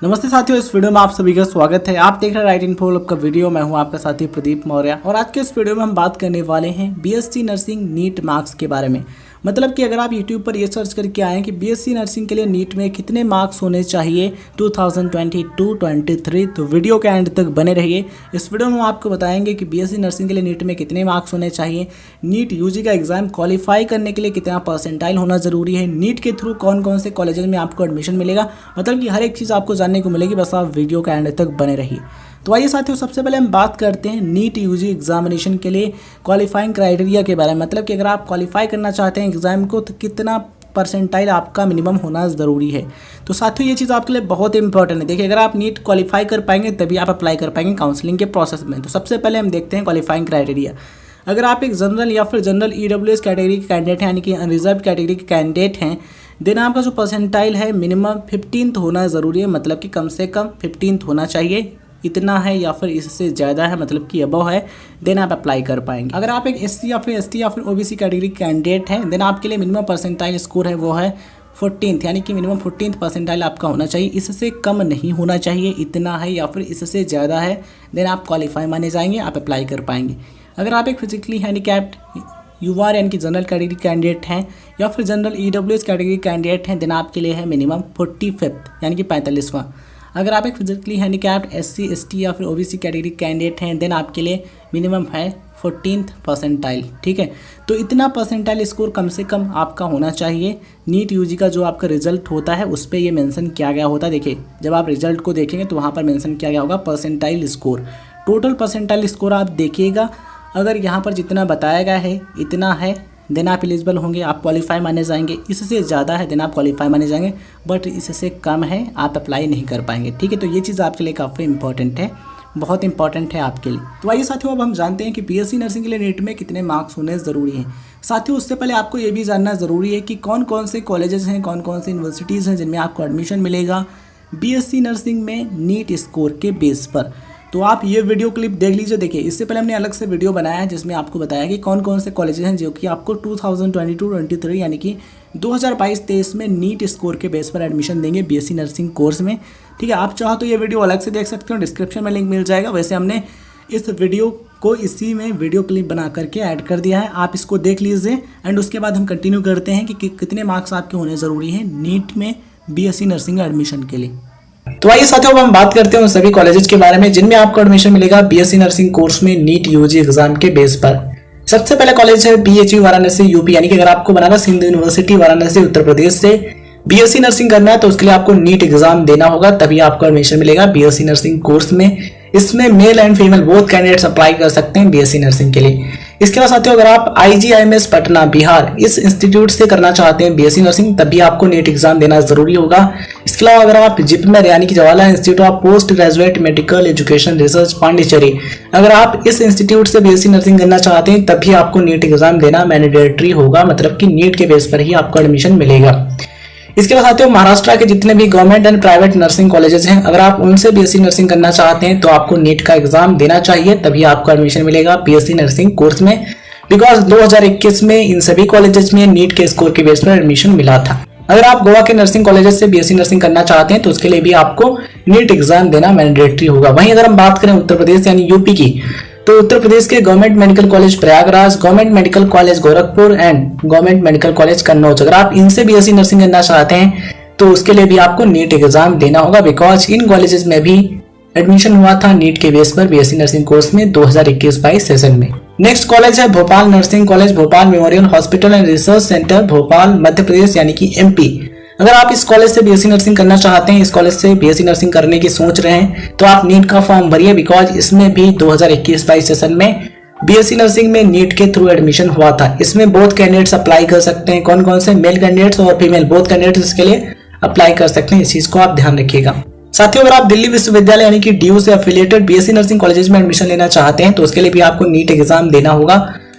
नमस्ते साथियों, इस वीडियो में आप सभी का स्वागत है। आप देख रहे हैं राइट इन्फो क्लब का वीडियो। मैं हूं आपका साथी प्रदीप मौर्य और आज के इस वीडियो में हम बात करने वाले हैं बीएससी नर्सिंग नीट मार्क्स के बारे में। मतलब कि अगर आप यूट्यूब पर ये सर्च करके आए कि बीएससी नर्सिंग के लिए नीट में कितने मार्क्स होने चाहिए 2022-23, तो वीडियो के एंड तक बने रहिए। इस वीडियो में हम आपको बताएंगे कि बीएससी नर्सिंग के लिए नीट में कितने मार्क्स होने चाहिए, नीट यूजी का एग्जाम क्वालिफाई करने के लिए कितना परसेंटाइल होना ज़रूरी है, नीट के थ्रू कौन कौन से कॉलेजेस में आपको एडमिशन मिलेगा। मतलब कि हर एक चीज़ आपको जानने को मिलेगी, बस आप वीडियो के एंड तक बने रहिए। तो आइए साथियों, सबसे पहले हम बात करते हैं नीट यूजी एग्जामिनेशन के लिए क्वालिफाइंग क्राइटेरिया के बारे में। मतलब कि अगर आप क्वालिफाई करना चाहते हैं एग्जाम को तो कितना परसेंटाइल आपका मिनिमम होना ज़रूरी है। तो साथियों ये चीज़ आपके लिए बहुत इंपॉर्टेंट है। देखिए, अगर आप नीट क्वालिफाई कर पाएंगे तभी आप अप्लाई कर पाएंगे काउंसलिंग के प्रोसेस में। तो सबसे पहले हम देखते हैं क्वालिफाइंग क्राइटेरिया। अगर आप एक जनरल या फिर जनरल ईडब्ल्यूएस कैटेगरी के कैंडिडेट हैं, यानी कि अनरिजर्व कैटेगरी के कैंडिडेट हैं, देन आपका जो परसेंटाइल है मिनिमम 15th होना ज़रूरी है। मतलब कि कम से कम 15th होना चाहिए, इतना है या फिर इससे ज़्यादा है, मतलब कि अबव है, देन आप अप्लाई कर पाएंगे। अगर आप एक एससी या फिर एसटी या फिर ओबीसी कैटेगरी कैंडिडेट हैं, देन आपके लिए मिनिमम परसेंटाइल स्कोर है वो है 14th, यानी कि मिनिमम 14th परसेंटाइल आपका होना चाहिए। इससे कम नहीं होना चाहिए, इतना है या फिर इससे ज़्यादा है, देन आप क्वालिफाई माने जाएंगे, आप अप्लाई कर पाएंगे। अगर आप एक फिजिकली हैंडीकैप्ड यूआर यानी कि जनरल कैटेगरी कैंडिडेट हैं या फिर जनरल ईडब्ल्यूएस कैटेगरी कैंडिडेट हैं, देन आपके लिए है मिनिमम 45th यानी कि 45वां। अगर आप एक फिजिकली हैंडीकैप्ड एससी एसटी या फिर ओबीसी कैटेगरी कैंडिडेट हैं, देन आपके लिए मिनिमम है 14th परसेंटाइल। ठीक है, तो इतना परसेंटाइल स्कोर कम से कम आपका होना चाहिए। नीट यूजी का जो आपका रिजल्ट होता है उस पर ये मेंशन किया गया होता है। देखिए, जब आप रिजल्ट को देखेंगे तो वहाँ पर मेंशन किया गया होगा percentile score. Total percentile score आप देखिएगा, अगर यहाँ पर जितना बताया गया है इतना है, देन आप एलिजिबल होंगे, आप क्वालिफाई माने जाएंगे। इससे ज़्यादा है देन आप क्वालिफाई माने जाएंगे, बट इससे कम है आप अप्लाई नहीं कर पाएंगे। ठीक है, तो ये चीज़ आपके लिए काफ़ी इंपॉर्टेंट है, बहुत इंपॉर्टेंट है आपके लिए। तो आइए साथियों, अब हम जानते हैं कि बीएससी नर्सिंग के लिए नीट में कितने मार्क्स होने ज़रूरी हैं। साथियों उससे पहले आपको ये भी जानना ज़रूरी है कि कौन कौन से कॉलेजेस हैं, कौन कौन सी यूनिवर्सिटीज़ हैं जिनमें आपको एडमिशन मिलेगा बीएससी नर्सिंग में नीट स्कोर के बेस पर। तो आप ये वीडियो क्लिप देख लीजिए। देखिए, इससे पहले हमने अलग से वीडियो बनाया है जिसमें आपको बताया कि कौन कौन से कॉलेजेस हैं जो कि आपको 2022-23 यानी कि 2022-23 में नीट स्कोर के बेस पर एडमिशन देंगे बीएससी नर्सिंग कोर्स में। ठीक है, आप चाहो तो ये वीडियो अलग से देख सकते हो, डिस्क्रिप्शन में लिंक मिल जाएगा। वैसे हमने इस वीडियो को इसी में वीडियो क्लिप बना करके ऐड कर दिया है, आप इसको देख लीजिए। एंड उसके बाद हम कंटिन्यू करते हैं कि कितने मार्क्स आपके होने ज़रूरी हैं नीट में बीएससी नर्सिंग एडमिशन के लिए। तो आइए साथियों, अब हम बात करते हैं उन सभी कॉलेजेस के बारे में जिनमें आपको एडमिशन मिलेगा बीएससी नर्सिंग कोर्स में नीट यूजी एग्जाम के बेस पर। सबसे पहले कॉलेज है बीएचयू वाराणसी यूपी, यानी कि अगर आपको बनारस हिंदू यूनिवर्सिटी वाराणसी उत्तर प्रदेश से बीएससी नर्सिंग करना है तो उसके लिए आपको नीट एग्जाम देना होगा, तभी आपको एडमिशन मिलेगा बीएससी नर्सिंग कोर्स में। इसमें male and female both candidates apply कर सकते हैं बीएससी नर्सिंग के लिए। इसके बाद साथियों, अगर आप आईजीआईएमएस पटना बिहार इस इंस्टीट्यूट से करना चाहते हैं बीएससी नर्सिंग, तभी आपको नीट एग्जाम देना जरूरी होगा। इसके अलावा अगर आप जिपमेर यानी कि Jawaharlal institute of post graduate medical education research Pondicherry, अगर आप इस इंस्टीट्यूट से बीएससी नर्सिंग करना चाहते हैं तभी आपको नीट एग्जाम देना मैंडेटरी होगा। मतलब कि नीट के बेस पर ही आपको एडमिशन मिलेगा। इसके बाद साथियों, महाराष्ट्र के जितने भी government and private nursing colleges हैं, अगर आप उनसे बीएससी नर्सिंग करना चाहते हैं तो आपको नीट का एग्जाम देना चाहिए, तभी आपको एडमिशन मिलेगा बीएससी नर्सिंग कोर्स में। बिकॉज 2021 में इन सभी कॉलेजेस में नीट के स्कोर के बेस पर एडमिशन मिला था। अगर आप गोवा के नर्सिंग कॉलेजेस से बीएससी नर्सिंग करना चाहते हैं तो उसके लिए भी आपको नीट एग्जाम देना मैंडेटरी होगा। वहीं अगर हम बात करें उत्तर प्रदेश यानी यूपी की, तो उत्तर प्रदेश के government medical college Prayagraj, government medical college Gorakhpur and government medical college Kannauj, अगर आप इनसे बीएससी नर्सिंग करना चाहते हैं तो उसके लिए भी आपको नीट एग्जाम देना होगा। बिकॉज इन कॉलेजेस में भी एडमिशन हुआ था नीट के बेस पर बीएससी नर्सिंग कोर्स में 2021-22 सेशन में। नेक्स्ट कॉलेज है Bhopal nursing college, Bhopal memorial hospital and research centre, Bhopal Madhya Pradesh यानी कि एमपी। अगर आप इस कॉलेज से बीएससी नर्सिंग करना चाहते हैं, इस कॉलेज से बीएससी नर्सिंग करने की सोच रहे हैं, तो आप नीट का फॉर्म भरिए। बिकॉज इसमें भी 2021-22 सेशन में बीएससी नर्सिंग में नीट के थ्रू एडमिशन हुआ था। इसमें बोथ कैंडिडेट्स अप्लाई कर सकते हैं। कौन कौन से? मेल कैंडिडेट्स और फीमेल बोथ कैंडिडेट्स इसके लिए अप्लाई कर सकते हैं। इस चीज को आप ध्यान रखिएगा। साथियों, अगर आप दिल्ली विश्वविद्यालय यानी कि डीयू से एफिलिएटेड बीएससी नर्सिंग कॉलेजेस में एडमिशन लेना चाहते हैं तो उसके लिए भी आपको नीट एग्जाम देना होगा।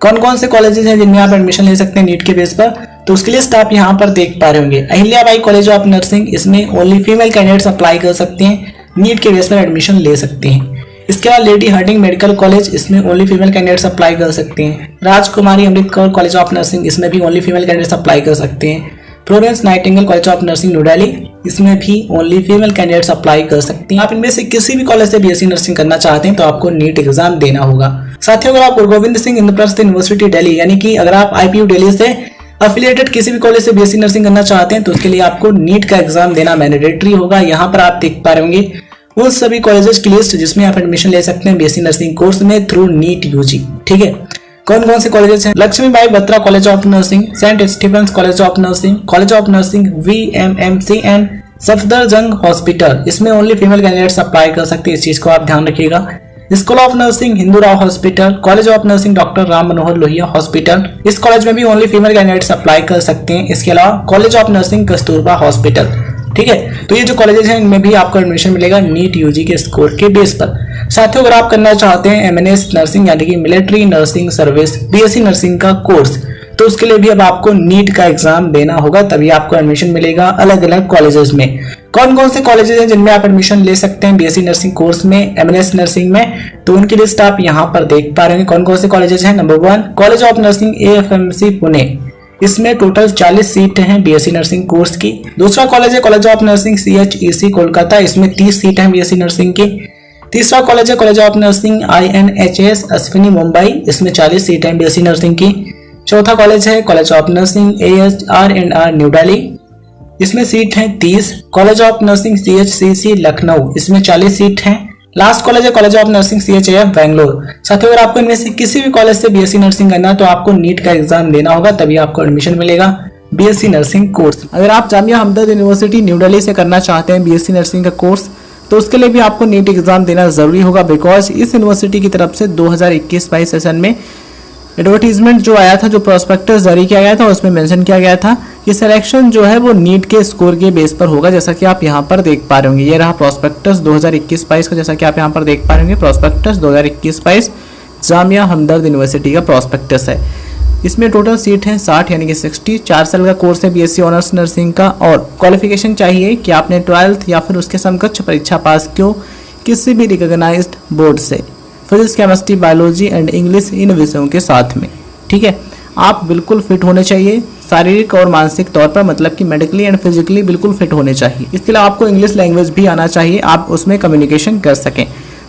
कौन कौन से कॉलेजेस हैं जिनमें आप एडमिशन ले सकते हैं नीट के बेस पर, तो उसके लिस्ट आप यहाँ पर देख पा रहे होंगे। अहिल्याबाई कॉलेज ऑफ नर्सिंग, इसमें ओनली फीमेल कैंडिडेट्स अप्लाई कर सकते हैं, नीट के बेस पर एडमिशन ले सकते हैं। इसके बाद लेडी हार्डिंग मेडिकल कॉलेज, इसमें ओनली फीमेल कैंडिडेट्स अप्लाई कर सकते हैं। राजकुमारी Amrit Kaur college of nursing, इसमें भी ओनली फीमेल कैंडिडेट्स अप्लाई कर सकते हैं। Florence Nightingale college of nursing New Delhi, इसमें भी ओनली फीमेल कैंडिडेट्स अप्लाई कर सकती हैं। आप इनमें से किसी भी कॉलेज से बीएससी नर्सिंग करना चाहते हैं तो आपको नीट एग्जाम देना होगा। साथियों, अगर आप गुरु गोविंद सिंह इंद्रप्रस्थ यूनिवर्सिटी दिल्ली यानी कि अगर आप IPU दिल्ली से अफिलिएटेड किसी भी कॉलेज से बीएससी नर्सिंग करना चाहते हैं तो उसके लिए आपको नीट का एग्जाम देना मैंडेटरी होगा। यहाँ पर आप देख पा रहे होंगे वो सभी कॉलेजेस की लिस्ट जिसमें आप एडमिशन ले सकते हैं बीएससी नर्सिंग कोर्स में थ्रू नीट यूजी। ठीक है, कौन कौन से कॉलेजेस हैं? Lakshmibai Batra college of nursing, Saint Stephen's college of nursing, college of nursing VMMC and Safdarjung hospital. इसमें ओनली फीमेल कैंडिडेट्स अप्लाई कर सकते हैं, इस चीज को आप ध्यान रखिएगा। School of nursing Hindu Rao hospital, college of nursing doctor Ram Manohar Lohia hospital, इस कॉलेज में भी ओनली फीमेल कैंडिडेट्स अप्लाई कर सकते हैं। इसके अलावा college of nursing Kasturba hospital. ठीक है, तो ये जो कॉलेजेस हैं इनमें भी आपको एडमिशन मिलेगा नीट यूजी के स्कोर के बेस पर। साथियों, अगर आप करना चाहते हैं MNS नर्सिंग यानी कि military nursing service BSc nursing का कोर्स तो उसके लिए भी अब आपको नीट का एग्जाम देना होगा, तभी आपको एडमिशन मिलेगा अलग अलग कॉलेजेस में। कौन कौन से कॉलेजेस हैं जिनमें आप एडमिशन ले सकते हैं बीएससी नर्सिंग कोर्स में MNS नर्सिंग में, तो उनकी लिस्ट आप यहाँ पर देख पा रहे हैं। कौन कौन से कॉलेजेस हैं? Number 1 college of nursing AFMC Pune, इसमें टोटल 40 सीट हैं बीएससी नर्सिंग कोर्स की। दूसरा कॉलेज है college of nursing CHEC Kolkata, इसमें 30 सीट हैं बीएससी नर्सिंग की। तीसरा कॉलेज है college of nursing INHS Ashwini Mumbai, इसमें 40 सीट हैं बीएससी नर्सिंग की। चौथा कॉलेज है college of nursing AHR&R new Delhi, इसमें सीट हैं 30। College of nursing CHCC Lucknow, इसमें 40 सीट हैं। लास्ट कॉलेज है college of nursing CHIF Bangalore. साथियों, अगर आपको इनमें से किसी भी कॉलेज से बीएससी नर्सिंग करना है तो आपको नीट का एग्जाम देना होगा, तभी आपको एडमिशन मिलेगा बीएससी नर्सिंग कोर्स। अगर आप जामिया हमदर्द यूनिवर्सिटी न्यू दिल्ली से करना चाहते हैं बीएससी नर्सिंग का कोर्स तो उसके लिए भी आपको नीट एग्जाम देना जरूरी होगा, बिकॉज इस यूनिवर्सिटी की तरफ से 2021-22 सेशन में एडवर्टीजमेंट जो आया था, जो प्रोस्पेक्टस जारी किया गया था, उसमें मेंशन किया गया था कि सिलेक्शन जो है वो नीट के स्कोर के बेस पर होगा, जैसा कि आप यहाँ पर देख पा रहे होंगे। ये रहा प्रोस्पेक्टस 2021-22 का, जैसा कि आप यहाँ पर देख पा रहे होंगे। प्रोस्पेक्टस 2021-22 जामिया हमदर्द यूनिवर्सिटी का प्रोस्पेक्टस है। इसमें टोटल सीट है 60 यानी कि 60। 4 साल का कोर्स है बीएससी ऑनर्स नर्सिंग का, और क्वालिफिकेशन चाहिए कि आपने 12th या फिर उसके समकक्ष परीक्षा पास किया किसी भी रिकॉग्नाइज्ड बोर्ड से, physics chemistry biology and English in विषयों के साथ में। ठीक है, आप बिल्कुल फिट होने चाहिए शारीरिक और मानसिक तौर पर, मतलब कि मेडिकली एंड फिजिकली बिल्कुल फिट होने चाहिए। इसके अलावा आपको इंग्लिश लैंग्वेज भी आना चाहिए, आप उसमें कम्युनिकेशन कर सकें।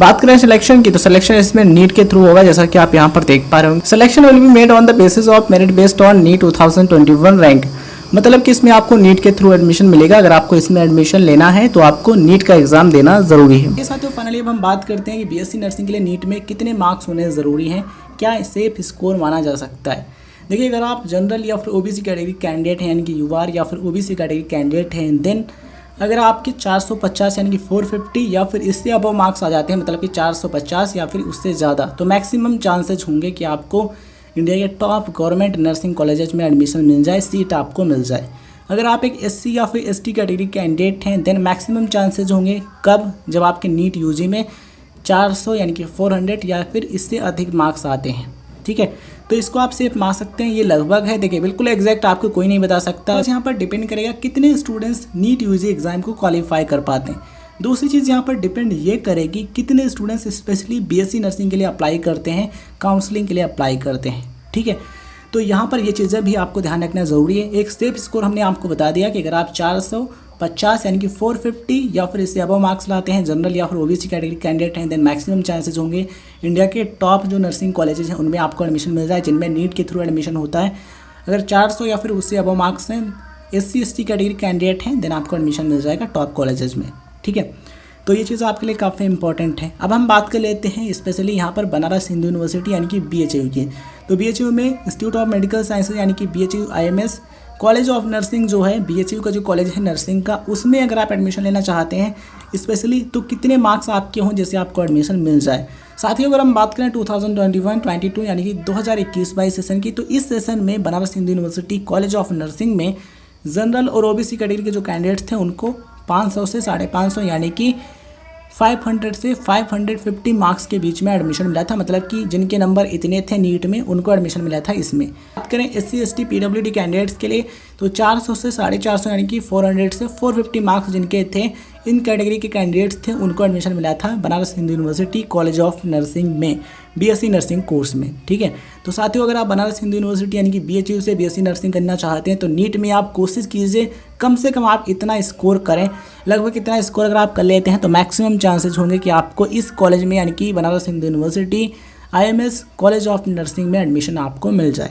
बात करें सिलेक्शन की तो सिलेक्शन इसमें नीट के थ्रू होगा, जैसा कि आप यहाँ पर देख पा रहे होंगे। Selection will be made on the basis of merit based on NEET 2021 rank, मतलब कि इसमें आपको नीट के थ्रू एडमिशन मिलेगा। अगर आपको इसमें एडमिशन लेना है तो आपको नीट का एग्जाम देना जरूरी है। इसके साथ फाइनली अब हम बात करते हैं कि बीएससी नर्सिंग के लिए नीट में कितने मार्क्स होने जरूरी हैं, क्या सेफ स्कोर माना जा सकता है। देखिए, अगर आप जनरल या फिर ओबीसी कैटेगरी कैंडिडेट हैं यानी कि यूआर या फिर ओबीसी कैटेगरी कैंडिडेट हैं, देन अगर आपके 450 यानी कि 450 या फिर इससे अबव मार्क्स आ जाते हैं, मतलब कि 450 या फिर उससे ज़्यादा, तो मैक्सिमम चांसेज होंगे कि आपको इंडिया के टॉप गवर्नमेंट नर्सिंग कॉलेजेस में एडमिशन मिल जाए, सीट आपको मिल जाए। अगर आप एक SC या फिर ST कैटेगरी कैंडिडेट हैं, देन मैक्सिमम चांसेज होंगे कब, जब आपके नीट यूजी में 400 यानी कि 400 या फिर इससे अधिक मार्क्स आते हैं। ठीक है, तो इसको आप सेफ मान सकते हैं, ये लगभग है। देखिए, बिल्कुल एग्जैक्ट आपको कोई नहीं बता सकता, बस यहाँ पर डिपेंड करेगा कितने स्टूडेंट्स नीट यूजी एग्जाम को क्वालिफाई कर पाते हैं। दूसरी चीज़ यहाँ पर डिपेंड ये करेगी कितने स्टूडेंट्स स्पेशली बीएससी नर्सिंग के लिए अप्लाई करते हैं, काउंसलिंग के लिए अप्लाई करते हैं। ठीक है, तो यहाँ पर ये चीज़ें भी आपको ध्यान रखना ज़रूरी है। एक सेफ स्कोर हमने आपको बता दिया कि अगर आप 450 यानी कि 450 या फिर इससे अबव मार्क्स लाते हैं, जनरल या फिर ओबीसी कैटेगरी कैंडिडेट हैं, देन मैक्सिमम चांसेज होंगे इंडिया के टॉप जो नर्सिंग कॉलेजेस हैं उनमें आपको एडमिशन मिल जाए, जिनमें नीट के थ्रू एडमिशन होता है। अगर 400 या फिर उससे अबव मार्क्स हैं, SC ST कैटेगरी कैंडिडेट हैं, देन आपको एडमिशन मिल जाएगा टॉप कॉलेजेस में। ठीक है, तो ये चीज़ आपके लिए काफ़ी इंपॉर्टेंट है। अब हम बात कर लेते हैं स्पेशली यहाँ पर बनारस हिंदू यूनिवर्सिटी यानी कि BHU की। तो BHU में इंस्टीट्यूट ऑफ मेडिकल साइंसेज यानी कि BHU IMS, college of nursing जो है BHU का जो कॉलेज है नर्सिंग का, उसमें अगर आप एडमिशन लेना चाहते हैं स्पेशली, तो कितने मार्क्स आपके हों जिससे आपको एडमिशन मिल जाए। साथ ही अगर हम बात करें 2021-22 यानी कि 2021-22 सेशन की, तो इस सेशन में Banaras Hindu university college of nursing में जनरल और ओबीसी कैटेगरी के जो कैंडिडेट्स थे उनको 500 से 550 यानी कि 500 से 550 मार्क्स के बीच में एडमिशन मिला था, मतलब कि जिनके नंबर इतने थे नीट में उनको एडमिशन मिला था इसमें। बात करें SC ST PWD कैंडिडेट्स के लिए, तो 400 से 450 यानी कि 400 से 450 मार्क्स जिनके थे, इन कैटेगरी के कैंडिडेट्स थे, उनको एडमिशन मिला था Banaras Hindu university college of nursing में बीएससी नर्सिंग कोर्स में। ठीक है, तो साथियों अगर आप बनारस हिंदू यूनिवर्सिटी यानी कि बीएचयू से बीएससी नर्सिंग करना चाहते हैं तो नीट में आप कोशिश कीजिए कम से कम आप इतना स्कोर करें। लगभग इतना स्कोर अगर आप कर लेते हैं तो मैक्सिमम चांसेस होंगे कि आपको इस कॉलेज में यानी कि Banaras Hindu university IMS college of nursing में एडमिशन आपको मिल जाए।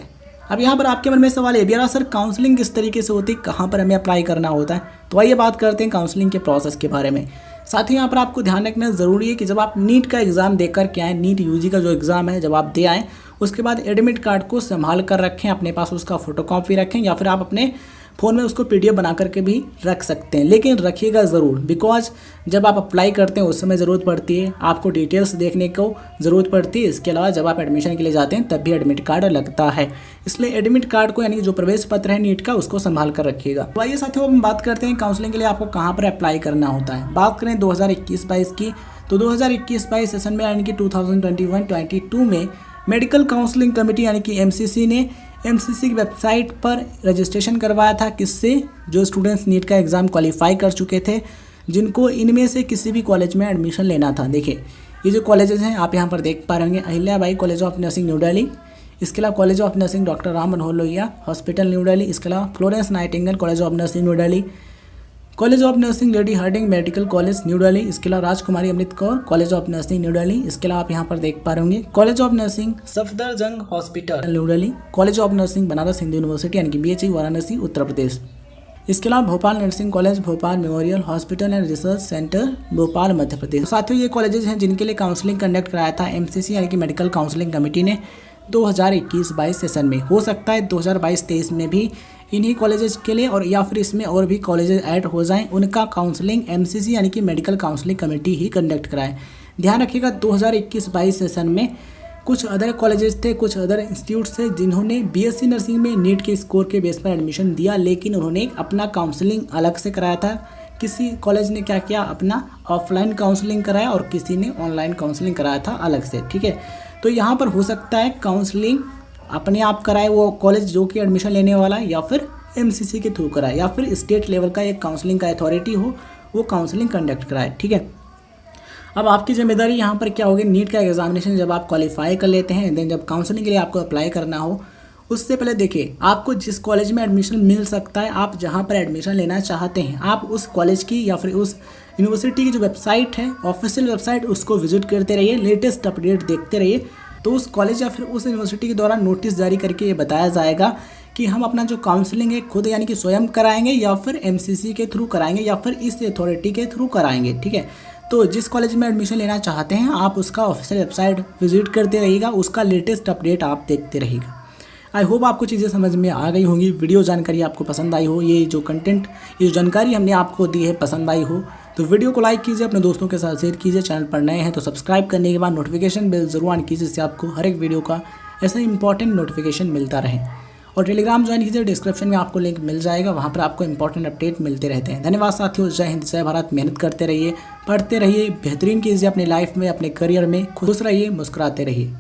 अब यहाँ पर आपके मन में सवाल ये भी आ रहा सर काउंसलिंग किस तरीके से होती है, कहाँ पर हमें अप्लाई करना होता है। तो आइए बात करते हैं काउंसलिंग के प्रोसेस के बारे में। साथ ही यहाँ पर आपको ध्यान रखना ज़रूरी है कि जब आप नीट का एग्ज़ाम देकर के आएँ, नीट यूजी का जो एग्ज़ाम है जब आप दे आएँ, उसके बाद एडमिट कार्ड को संभाल कर रखें, अपने पास उसका फोटोकॉपी रखें या फिर आप अपने फ़ोन में उसको PDF बना करके भी रख सकते हैं। लेकिन रखिएगा ज़रूर, बिकॉज जब आप अप्लाई करते हैं उस समय ज़रूरत पड़ती है, आपको डिटेल्स देखने को ज़रूरत पड़ती है। इसके अलावा जब आप एडमिशन के लिए जाते हैं तब भी एडमिट कार्ड लगता है, इसलिए एडमिट कार्ड को यानी कि जो प्रवेश पत्र है नीट का उसको संभाल कर रखिएगा। तो आइए साथियों हम बात करते हैं काउंसलिंग के लिए आपको कहाँ पर अप्लाई करना होता है। बात करें 2021-22 की, तो 2021-22 सेशन में यानी कि 2021-22 में मेडिकल काउंसलिंग कमेटी यानी कि MCC ने MCC की वेबसाइट पर रजिस्ट्रेशन करवाया था। किससे? जो स्टूडेंट्स नीट का एग्ज़ाम क्वालिफाई कर चुके थे, जिनको इनमें से किसी भी कॉलेज में एडमिशन लेना था। देखिए ये जो कॉलेजेस हैं आप यहाँ पर देख पा रहे होंगे, Ahilyabai college of nursing New Delhi, इसके अलावा college of nursing doctor Ram Manohar Lohia hospital New Delhi, इसके अलावा Florence Nightingale college of nursing New Delhi, college of nursing lady Hardinge medical college New Delhi, इसके अलावा Rajkumari Amrit Kaur college of nursing New Delhi, इसके अलावा आप यहाँ पर देख पा रहे होंगे college of nursing Safdarjung hospital New Delhi, college of nursing Banaras Hindu university यानी कि BHU वाराणसी उत्तर प्रदेश, इसके अलावा Bhopal nursing college Bhopal memorial hospital and research centre Bhopal Madhya Pradesh. साथियों ये कॉलेजेस हैं जिनके लिए काउंसलिंग कंडक्ट कराया था MCC यानी कि मेडिकल काउंसलिंग कमेटी ने 2021-22 सेशन में। हो सकता है 2022-23 में भी इन्हीं कॉलेजेस के लिए और या फिर इसमें और भी कॉलेजेस ऐड हो जाएं, उनका काउंसलिंग MCC यानी कि मेडिकल काउंसलिंग कमेटी ही कंडक्ट कराए। ध्यान रखिएगा 2021-22 सेशन में कुछ अदर कॉलेजेस थे, कुछ अदर इंस्टीट्यूट्स थे जिन्होंने BSc नर्सिंग में नीट के स्कोर के बेस पर एडमिशन दिया, लेकिन उन्होंने अपना काउंसलिंग अलग से कराया था। किसी कॉलेज ने क्या किया, अपना ऑफलाइन काउंसलिंग कराया और किसी ने ऑनलाइन काउंसलिंग कराया था अलग से। ठीक है, तो यहाँ पर हो सकता है काउंसलिंग अपने आप कराए वो कॉलेज जो कि एडमिशन लेने वाला है, या फिर MCC के थ्रू कराए, या फिर स्टेट लेवल का एक काउंसलिंग का अथॉरिटी हो वो काउंसलिंग कंडक्ट कराए। ठीक है, अब आपकी जिम्मेदारी यहाँ पर क्या होगी, नीट का एग्जामिनेशन जब आप क्वालिफाई कर लेते हैं, देन जब काउंसलिंग के लिए आपको अप्लाई करना हो उससे पहले देखिए आपको जिस कॉलेज में एडमिशन मिल सकता है, आप जहाँ पर एडमिशन लेना चाहते हैं, आप उस कॉलेज की या फिर उस यूनिवर्सिटी की जो वेबसाइट है ऑफिशियल वेबसाइट उसको विजिट करते रहिए, लेटेस्ट अपडेट देखते रहिए। तो उस कॉलेज या फिर उस यूनिवर्सिटी के द्वारा नोटिस जारी करके ये बताया जाएगा कि हम अपना जो काउंसलिंग है खुद यानी कि स्वयं कराएंगे या फिर MCC के थ्रू कराएंगे या फिर इस अथॉरिटी के थ्रू कराएंगे। ठीक है, तो जिस कॉलेज में एडमिशन लेना चाहते हैं आप उसका ऑफिशियल वेबसाइट विजिट करते रहिएगा, उसका लेटेस्ट अपडेट आप देखते रहिएगा। आई होप आपको चीज़ें समझ में आ गई होंगी, वीडियो जानकारी आपको पसंद आई हो, ये जो कंटेंट ये जो जानकारी हमने आपको दी है पसंद आई हो तो वीडियो को लाइक कीजिए, अपने दोस्तों के साथ शेयर कीजिए। चैनल पर नए हैं तो सब्सक्राइब करने के बाद नोटिफिकेशन बेल जरूर ऑन कीजिए, जिससे आपको हर एक वीडियो का ऐसा इंपॉर्टेंट नोटिफिकेशन मिलता रहे। और टेलीग्राम ज्वाइन कीजिए, डिस्क्रिप्शन में आपको लिंक मिल जाएगा, वहाँ पर आपको इंपॉर्टेंट अपडेट मिलते रहते हैं। धन्यवाद साथियों, जय हिंद जय भारत। मेहनत करते रहिए, पढ़ते रहिए, बेहतरीन कीजिए अपनी लाइफ में, अपने करियर में, खुश रहिए, मुस्कुराते रहिए।